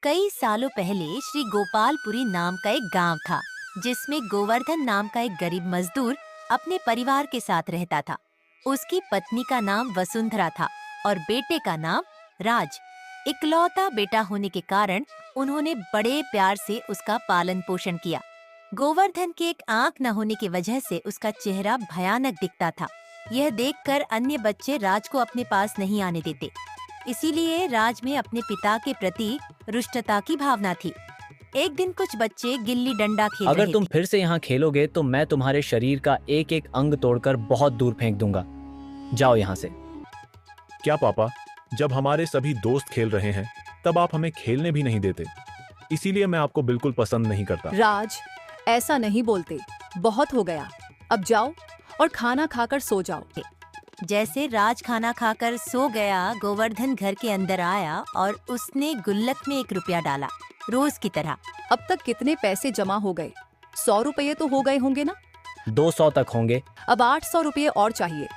कई सालों पहले श्री गोपालपुरी नाम का एक गांव था, जिसमें गोवर्धन नाम का एक गरीब मजदूर अपने परिवार के साथ रहता था। उसकी पत्नी का नाम वसुंधरा था और बेटे का नाम राज। इकलौता बेटा होने के कारण उन्होंने बड़े प्यार से उसका पालन पोषण किया। गोवर्धन के एक आंख न होने की वजह से उसका चेहरा भयानक दिखता था। यह देखकर अन्य बच्चे राज को अपने पास नहीं आने देते। इसीलिए राज में अपने पिता के प्रति रुष्टता की भावना थी। एक दिन कुछ बच्चे गिल्ली डंडा खेल अगर रहे तुम थे। फिर से यहाँ खेलोगे तो मैं तुम्हारे शरीर का एक एक अंग तोड़कर बहुत दूर फेंक दूंगा। जाओ यहाँ से। क्या पापा, जब हमारे सभी दोस्त खेल रहे हैं तब आप हमें खेलने भी नहीं देते। इसीलिए मैं आपको बिल्कुल पसंद नहीं करता। राज, ऐसा नहीं बोलते। बहुत हो गया, अब जाओ और खाना खाकर सो जाओ। जैसे राज खाना खाकर सो गया, गोवर्धन घर के अंदर आया और उसने गुल्लक में 1 रुपया डाला, रोज की तरह। अब तक कितने पैसे जमा हो गए? 100 रुपये तो हो गए होंगे ना? 200 तक होंगे। अब 800 रुपये और चाहिए।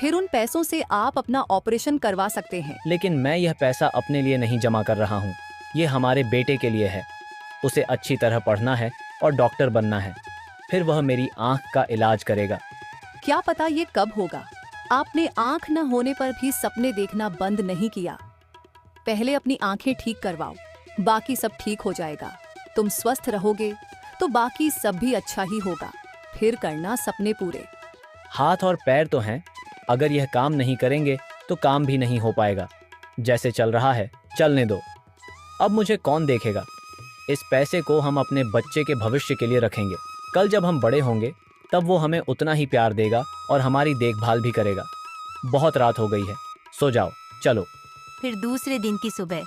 फिर उन पैसों से आप अपना ऑपरेशन करवा सकते हैं। लेकिन मैं यह पैसा अपने लिए नहीं जमा कर रहा हूँ। ये हमारे बेटे के लिए है। उसे अच्छी तरह पढ़ना है और डॉक्टर बनना है। फिर वह मेरी आंख का इलाज करेगा। क्या पता ये कब होगा? आपने आंख न होने पर भी सपने देखना बंद नहीं किया। पहले अपनी आंखें ठीक करवाओ, बाकी सब ठीक हो जाएगा। तुम स्वस्थ रहोगे तो बाकी सब भी अच्छा ही होगा। फिर करना सपने पूरे। हाथ और पैर तो हैं, अगर यह काम नहीं करेंगे तो काम भी नहीं हो पाएगा। जैसे चल रहा है चलने दो। अब मुझे कौन देखेगा? इस पैसे को हम अपने बच्चे के भविष्य के लिए रखेंगे। कल जब हम बड़े होंगे तब वो हमें उतना ही प्यार देगा और हमारी देखभाल भी करेगा। बहुत रात हो गई है, सो जाओ, चलो। फिर दूसरे दिन की सुबह,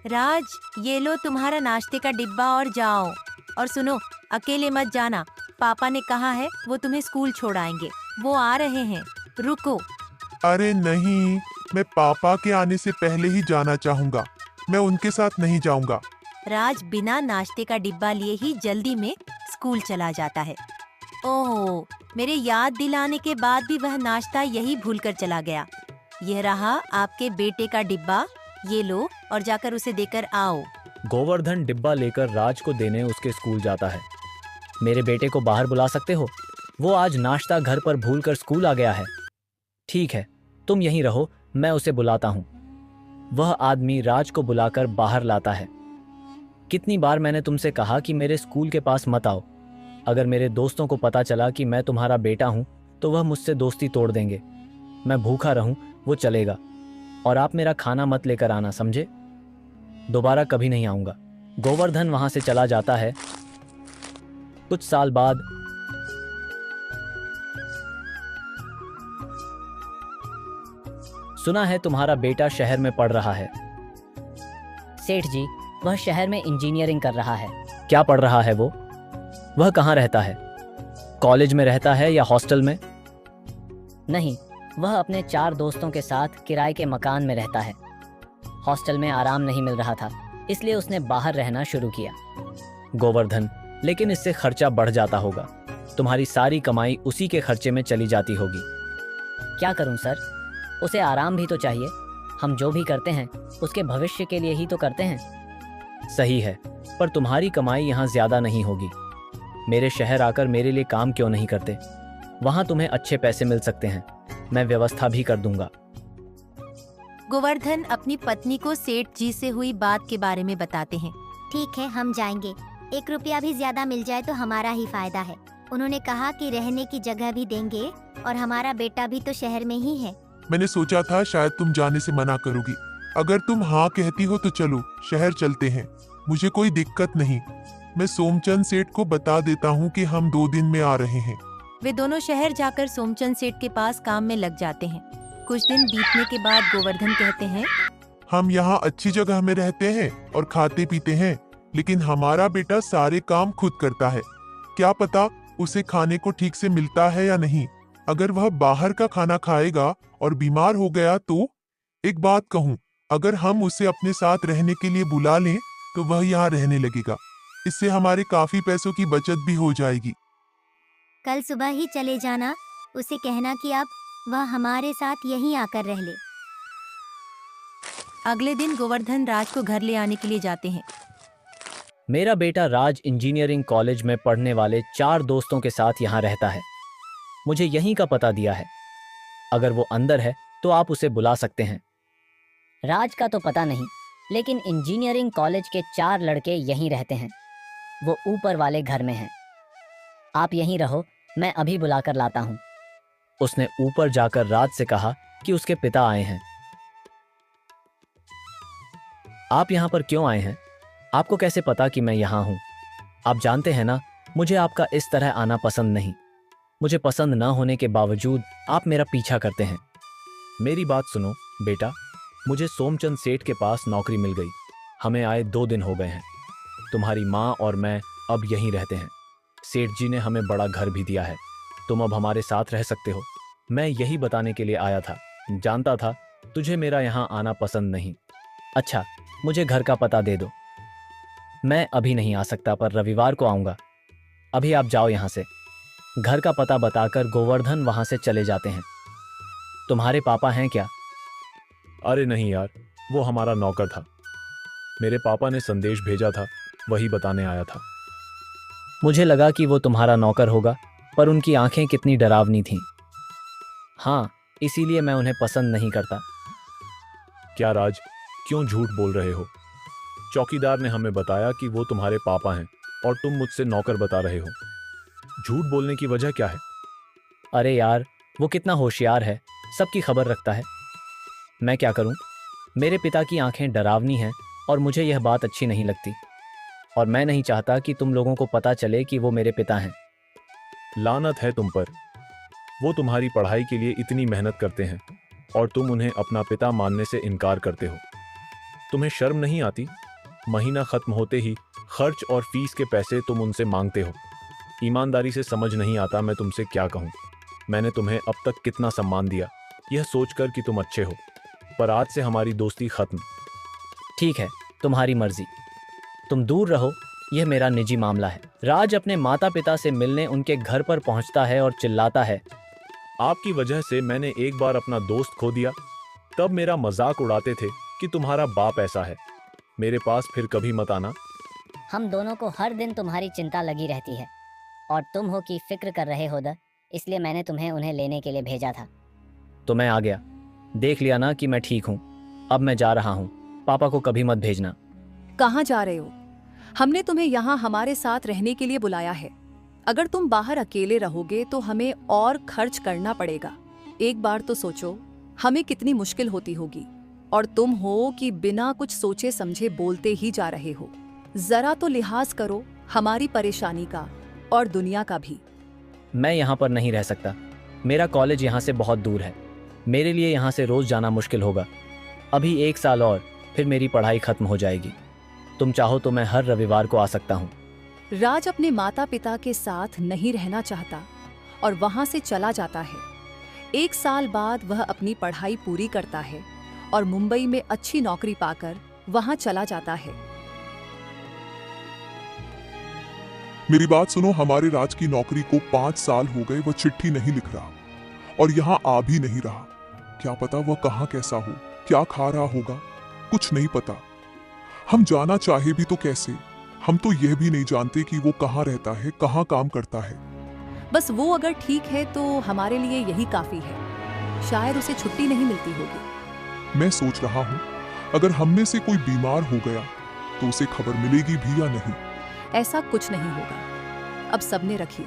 राज, ये लो तुम्हारा नाश्ते का डिब्बा और जाओ। और सुनो, अकेले मत जाना। पापा ने कहा है वो तुम्हें स्कूल छोड़ आएंगे। वो आ रहे हैं, रुको। अरे नहीं, मैं पापा के आने से पहले ही जाना चाहूंगा। मैं उनके साथ नहीं जाऊंगा। राज बिना नाश्ते का डिब्बा लिए ही जल्दी में स्कूल चला जाता है। ओह, मेरे याद दिलाने के बाद भी वह नाश्ता यही भूलकर चला गया। यह रहा आपके बेटे का डिब्बा, ये लो और जाकर उसे देकर आओ। गोवर्धन डिब्बा लेकर राज को देने उसके स्कूल जाता है। मेरे बेटे को बाहर बुला सकते हो? वो आज नाश्ता घर पर भूलकर स्कूल आ गया है। ठीक है, तुम यहीं रहो, मैं उसे बुलाता हूँ। वह आदमी राज को बुलाकर बाहर लाता है। कितनी बार मैंने तुमसे कहा कि मेरे स्कूल के पास मत आओ। अगर मेरे दोस्तों को पता चला कि मैं तुम्हारा बेटा हूँ तो वह मुझसे दोस्ती तोड़ देंगे। मैं भूखा रहूं वो चलेगा, और आप मेरा खाना मत लेकर आना, समझे? दोबारा कभी नहीं आऊंगा। गोवर्धन वहां से चला जाता है। कुछ साल बाद सुना है तुम्हारा बेटा शहर में पढ़ रहा है। सेठ जी, वह शहर में इंजीनियरिंग कर रहा है। क्या पढ़ रहा है वो? वह कहाँ रहता है? कॉलेज में रहता है या हॉस्टल में? नहीं, वह अपने 4 दोस्तों के साथ किराए के मकान में रहता है। हॉस्टल में आराम नहीं मिल रहा था, इसलिए उसने बाहर रहना शुरू किया। गोवर्धन, लेकिन इससे खर्चा बढ़ जाता होगा। तुम्हारी सारी कमाई उसी के खर्चे में चली जाती होगी। क्या करूं सर, उसे आराम भी तो चाहिए। हम जो भी करते हैं उसके भविष्य के लिए ही तो करते हैं। सही है, पर तुम्हारी कमाई यहाँ ज्यादा नहीं होगी। मेरे शहर आकर मेरे लिए काम क्यों नहीं करते? वहाँ तुम्हें अच्छे पैसे मिल सकते हैं। मैं व्यवस्था भी कर दूंगा। गोवर्धन अपनी पत्नी को सेठ जी से हुई बात के बारे में बताते हैं। ठीक है, हम जाएंगे। 1 रुपया भी ज्यादा मिल जाए तो हमारा ही फायदा है। उन्होंने कहा कि रहने की जगह भी देंगे और हमारा बेटा भी तो शहर में ही है। मैंने सोचा था शायद तुम जाने से मना करोगी। अगर तुम हाँ कहती हो तो चलो, शहर चलते हैं। मुझे कोई दिक्कत नहीं। मैं सोमचंद सेठ को बता देता हूँ कि हम 2 दिन में आ रहे हैं। वे दोनों शहर जाकर सोमचंद सेठ के पास काम में लग जाते हैं। कुछ दिन बीतने के बाद गोवर्धन कहते हैं, हम यहाँ अच्छी जगह में रहते हैं और खाते पीते हैं, लेकिन हमारा बेटा सारे काम खुद करता है। क्या पता उसे खाने को ठीक से मिलता है या नहीं। अगर वह बाहर का खाना खाएगा और बीमार हो गया तो? एक बात कहूँ, अगर हम उसे अपने साथ रहने के लिए बुला लें तो वह यहाँ रहने लगेगा। इससे हमारे काफी पैसों की बचत भी हो जाएगी। कल सुबह ही चले जाना। उसे कहना कि अब वह हमारे साथ यहीं आकर रह ले। अगले दिन गोवर्धन राज को घर ले आने के लिए जाते हैं। मेरा बेटा राज इंजीनियरिंग कॉलेज में पढ़ने वाले 4 दोस्तों के साथ यहाँ रहता है। मुझे यहीं का पता दिया है। अगर वो अंदर है तो आप उसे बुला सकते हैं। राज का तो पता नहीं, लेकिन इंजीनियरिंग कॉलेज के 4 लड़के यहीं रहते हैं। वो ऊपर वाले घर में हैं। आप यहीं रहो, मैं अभी बुलाकर लाता हूँ। उसने ऊपर जाकर राज से कहा कि उसके पिता आए हैं। आप यहाँ पर क्यों आए हैं? आपको कैसे पता कि मैं यहाँ हूँ? आप जानते हैं ना, मुझे आपका इस तरह आना पसंद नहीं। मुझे पसंद न होने के बावजूद आप मेरा पीछा करते हैं। मेरी बात सुनो बेटा, मुझे सोमचंद सेठ के पास नौकरी मिल गई। हमें आए 2 दिन हो गए हैं। तुम्हारी माँ और मैं अब यहीं रहते हैं। सेठ जी ने हमें बड़ा घर भी दिया है। तुम अब हमारे साथ रह सकते हो। मैं यही बताने के लिए आया था। जानता था तुझे मेरा यहाँ आना पसंद नहीं। अच्छा, मुझे घर का पता दे दो। मैं अभी नहीं आ सकता, पर रविवार को आऊँगा। अभी आप जाओ यहाँ से। घर का पता बताकर गोवर्धन वहाँ से चले जाते हैं। तुम्हारे पापा हैं क्या? अरे नहीं यार, वो हमारा नौकर था। मेरे पापा ने संदेश भेजा था, वही बताने आया था। मुझे लगा कि वो तुम्हारा नौकर होगा, पर उनकी आंखें कितनी डरावनी थीं। हाँ, इसीलिए मैं उन्हें पसंद नहीं करता। क्या राज, क्यों झूठ बोल रहे हो? चौकीदार ने हमें बताया कि वो तुम्हारे पापा हैं और तुम मुझसे नौकर बता रहे हो। झूठ बोलने की वजह क्या है? अरे यार, वो कितना होशियार है, सबकी खबर रखता है। मैं क्या करूं? मेरे पिता की आंखें डरावनी हैं और मुझे यह बात अच्छी नहीं लगती। और मैं नहीं चाहता कि तुम लोगों को पता चले कि वो मेरे पिता हैं। लानत है तुम पर। वो तुम्हारी पढ़ाई के लिए इतनी मेहनत करते हैं और तुम उन्हें अपना पिता मानने से इनकार करते हो। तुम्हें शर्म नहीं आती? महीना खत्म होते ही खर्च और फीस के पैसे तुम उनसे मांगते हो। ईमानदारी से समझ नहीं आता मैं तुमसे क्या कहूँ। मैंने तुम्हें अब तक कितना सम्मान दिया, यह सोचकर कि तुम अच्छे हो, पर आज से हमारी दोस्ती खत्म। ठीक है, तुम्हारी मर्जी। तुम दूर रहो, यह मेरा निजी मामला है। राज अपने माता पिता से मिलने उनके घर पर पहुंचता है और चिल्लाता है, आपकी वजह से मैंने एक बार अपना दोस्त खो दिया। तब मेरा मजाक उड़ाते थे कि तुम्हारा बाप ऐसा है। मेरे पास फिर कभी मत आना। हम दोनों को हर दिन तुम्हारी चिंता लगी रहती है और तुम हो कि फिक्र कर रहे हो द, इसलिए मैंने तुम्हें उन्हें लेने के लिए भेजा था। तो मैं आ गया। देख लिया ना कि मैं ठीक हूँ। अब मैं जा रहा हूँ। पापा को कभी मत भेजना। कहाँ जा रहे हो? हमने तुम्हें यहाँ हमारे साथ रहने के लिए बुलाया है। अगर तुम बाहर अकेले रहोगे तो हमें और खर्च करना पड़ेगा। एक बार तो सोचो, हमें कितनी मुश्किल होती होगी। और तुम हो कि बिना कुछ सोचे समझे बोलते ही जा रहे हो। जरा तो लिहाज करो हमारी परेशानी का और दुनिया का भी। मैं यहाँ पर नहीं रह सकता। मेरा कॉलेज यहाँ से बहुत दूर है। मेरे लिए यहाँ से रोज जाना मुश्किल होगा। अभी 1 साल और, फिर मेरी पढ़ाई खत्म हो जाएगी। तुम चाहो तो मैं हर रविवार को आ सकता हूँ। राज अपने माता पिता के साथ नहीं रहना चाहता और वहां से चला जाता है। 1 साल बाद वह अपनी पढ़ाई पूरी करता है और मुंबई में अच्छी नौकरी पाकर वहां चला जाता है। मेरी बात सुनो, हमारे राज की नौकरी को 5 साल हो गए, वह चिट्ठी नहीं लिख रहा और यहाँ आ भी नहीं रहा। क्या पता वह कहाँ कैसा हो, क्या खा रहा होगा, कुछ नहीं पता। हम जाना चाहे भी तो कैसे? हम तो यह भी नहीं जानते कि वो कहाँ रहता है, कहाँ काम करता है। बस वो अगर ठीक है तो हमारे लिए यही काफी है। शायद उसे छुट्टी नहीं मिलती होगी। मैं सोच रहा हूँ अगर हम में से कोई बीमार हो गया तो उसे खबर मिलेगी भी या नहीं। ऐसा कुछ नहीं होगा। अब सबने रखी,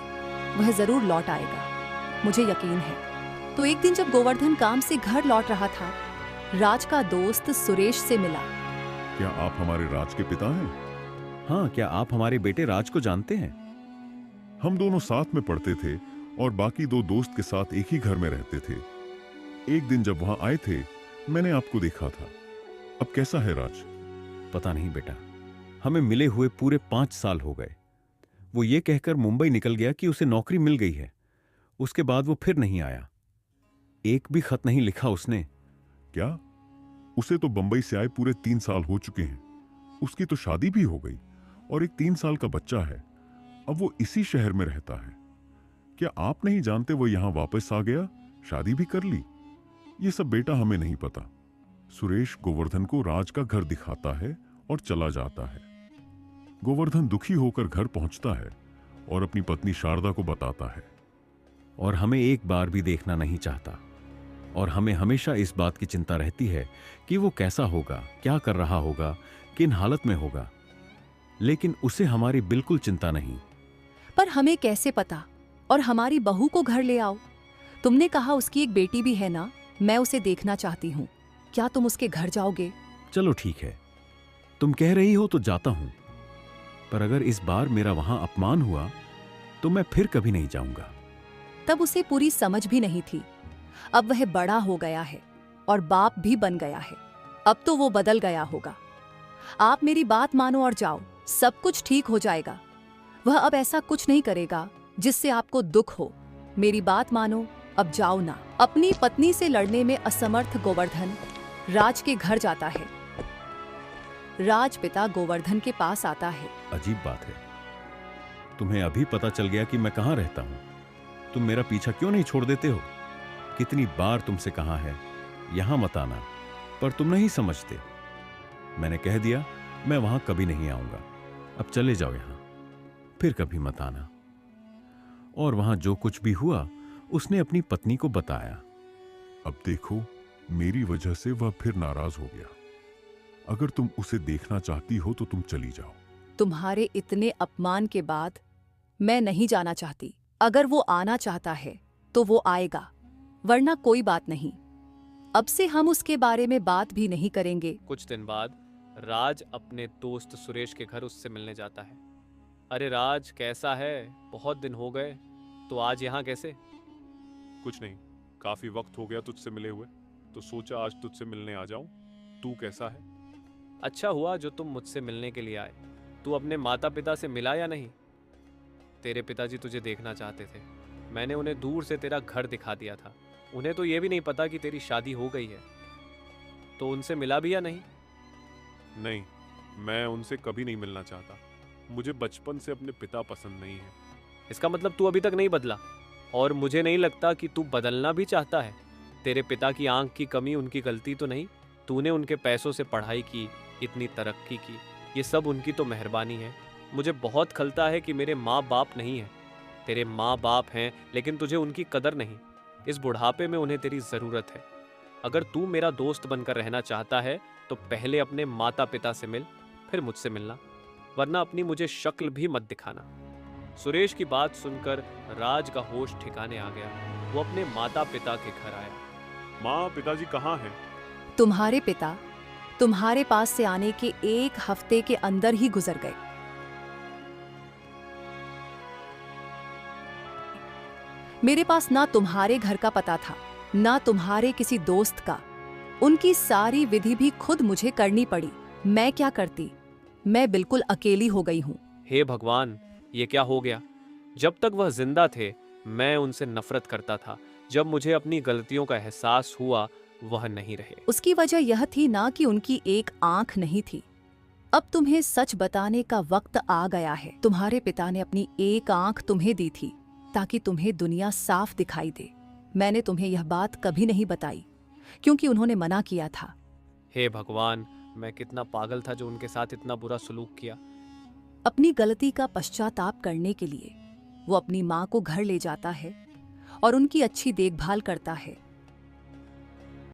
वह जरूर लौट आएगा, मुझे यकीन है। तो एक दिन जब गोवर्धन काम से घर लौट रहा था, राज का दोस्त सुरेश से मिला। क्या आप हमारे राज के पिता हैं? हाँ, क्या आप हमारे बेटे राज को जानते हैं? हम दोनों साथ में पढ़ते थे और बाकी 2 दोस्त के साथ एक ही घर में रहते थे। एक दिन जब वहां आए थे, मैंने आपको देखा था। अब कैसा है राज? पता नहीं बेटा, हमें मिले हुए पूरे 5 साल हो गए। वो ये कहकर मुंबई निकल गया कि उसे नौकरी मिल गई है। उसके बाद वो फिर नहीं आया। एक भी खत नहीं लिखा उसने। क्या? उसे तो बंबई से आए पूरे 3 साल हो चुके हैं। उसकी तो शादी भी हो गई और एक 3 साल का बच्चा है। अब वो इसी शहर में रहता है। क्या आप नहीं जानते वो यहां वापस आ गया, शादी भी कर ली? ये सब बेटा हमें नहीं पता। सुरेश गोवर्धन को राज का घर दिखाता है और चला जाता है। गोवर्धन दुखी होकर घर पहुंचता है और अपनी पत्नी शारदा को बताता है। और हमें एक बार भी देखना नहीं चाहता, और हमें हमेशा इस बात की चिंता रहती है कि वो कैसा होगा, क्या कर रहा होगा, किन हालत में होगा। लेकिन उसे हमारी बिल्कुल चिंता नहीं। पर हमें कैसे पता? और हमारी बहू को घर ले आओ। तुमने कहा उसकी एक बेटी भी है ना, मैं उसे देखना चाहती हूँ। क्या तुम उसके घर जाओगे? चलो ठीक है, तुम कह रही हो तो जाता हूं, पर अगर इस बार मेरा वहां अपमान हुआ तो मैं फिर कभी नहीं जाऊंगा। तब उसे पूरी समझ भी नहीं थी। अब वह बड़ा हो गया है और बाप भी बन गया है। अब तो वो बदल गया होगा। आप मेरी बात मानो और जाओ, सब कुछ ठीक हो जाएगा। वह अब ऐसा कुछ नहीं करेगा जिससे आपको दुख हो। मेरी बात मानो, अब जाओ ना। अपनी पत्नी से लड़ने में असमर्थ गोवर्धन राज के घर जाता है। राज पिता गोवर्धन के पास आता है। अजीब बात है, तुम्हें अभी पता चल गया कि मैं कहां रहता हूं। तुम मेरा पीछा क्यों नहीं छोड़ देते हो? कितनी बार तुमसे कहा है यहां मत आना, पर तुम नहीं समझते। मैंने कह दिया मैं वहां कभी नहीं आऊंगा। अब चले जाओ यहां, फिर कभी मत आना। और वहां जो कुछ भी हुआ उसने अपनी पत्नी को बताया। अब देखो, मेरी वजह से वह फिर नाराज हो गया। अगर तुम उसे देखना चाहती हो तो तुम चली जाओ। तुम्हारे इतने अपमान के बाद मैं नहीं जाना चाहती। अगर वो आना चाहता है तो वो आएगा, वरना कोई बात नहीं। अब से हम उसके बारे में बात भी नहीं करेंगे। कुछ दिन बाद राज अपने दोस्त सुरेश के घर उससे मिलने जाता है। अरे राज, कैसा है? बहुत दिन हो गए, तो आज यहाँ कैसे? कुछ नहीं, काफी वक्त हो गया तुझसे मिले हुए, तो सोचा आज तुझसे मिलने आ जाऊं। तू कैसा है? अच्छा हुआ जो तुम मुझसे मिलने के लिए आए। तू अपने माता पिता से मिला या नहीं? तेरे पिताजी तुझे देखना चाहते थे। मैंने उन्हें दूर से तेरा घर दिखा दिया था। उन्हें तो ये भी नहीं पता कि तेरी शादी हो गई है। तो उनसे मिला भी या नहीं? नहीं, मैं उनसे कभी नहीं मिलना चाहता। मुझे बचपन से अपने पिता पसंद नहीं है। इसका मतलब तू अभी तक नहीं बदला, और मुझे नहीं लगता कि तू बदलना भी चाहता है। तेरे पिता की आंख की कमी उनकी गलती तो नहीं। तूने उनके पैसों से पढ़ाई की, इतनी तरक्की की, ये सब उनकी तो मेहरबानी है। मुझे बहुत खलता है कि मेरे माँ बाप नहीं हैं। तेरे माँ बाप हैं, लेकिन तुझे उनकी कदर नहीं। इस बुढ़ापे में उन्हें तेरी ज़रूरत है। अगर तू मेरा दोस्त बनकर रहना चाहता है तो पहले अपने माता पिता से मिल, फिर मुझसे मिलना, वरना अपनी मुझे शक्ल भी मत दिखाना। सुरेश की बात सुनकर राज का होश ठिकाने आ गया। वो अपने माता पिता के घर आया। माँ, पिताजी कहाँ हैं? तुम्हारे पिता तुम्हारे पास से आने के 1 हफ्ते के अंदर ही गुजर गए। मेरे पास ना तुम्हारे घर का पता था, ना तुम्हारे किसी दोस्त का। उनकी सारी विधि भी खुद मुझे करनी पड़ी। मैं क्या करती? मैं बिल्कुल अकेली हो गई हूँ। हे भगवान, ये क्या हो गया? जब तक वह जिंदा थे मैं उनसे नफरत करता था। जब मुझे अपनी गलतियों का एहसास हुआ वह नहीं रहे। उसकी वजह यह थी ना कि उनकी एक आंख नहीं थी। अब तुम्हें सच बताने का वक्त आ गया है। तुम्हारे पिता ने अपनी एक आंख तुम्हें दी थी ताकि तुम्हें दुनिया साफ दिखाई दे। मैंने तुम्हें यह बात कभी नहीं बताई क्योंकि उन्होंने मना किया था। हे भगवान, मैं कितना पागल था जो उनके साथ इतना बुरा सलूक किया। अपनी गलती का पश्चाताप करने के लिए वो अपनी माँ को घर ले जाता है और उनकी अच्छी देखभाल करता है।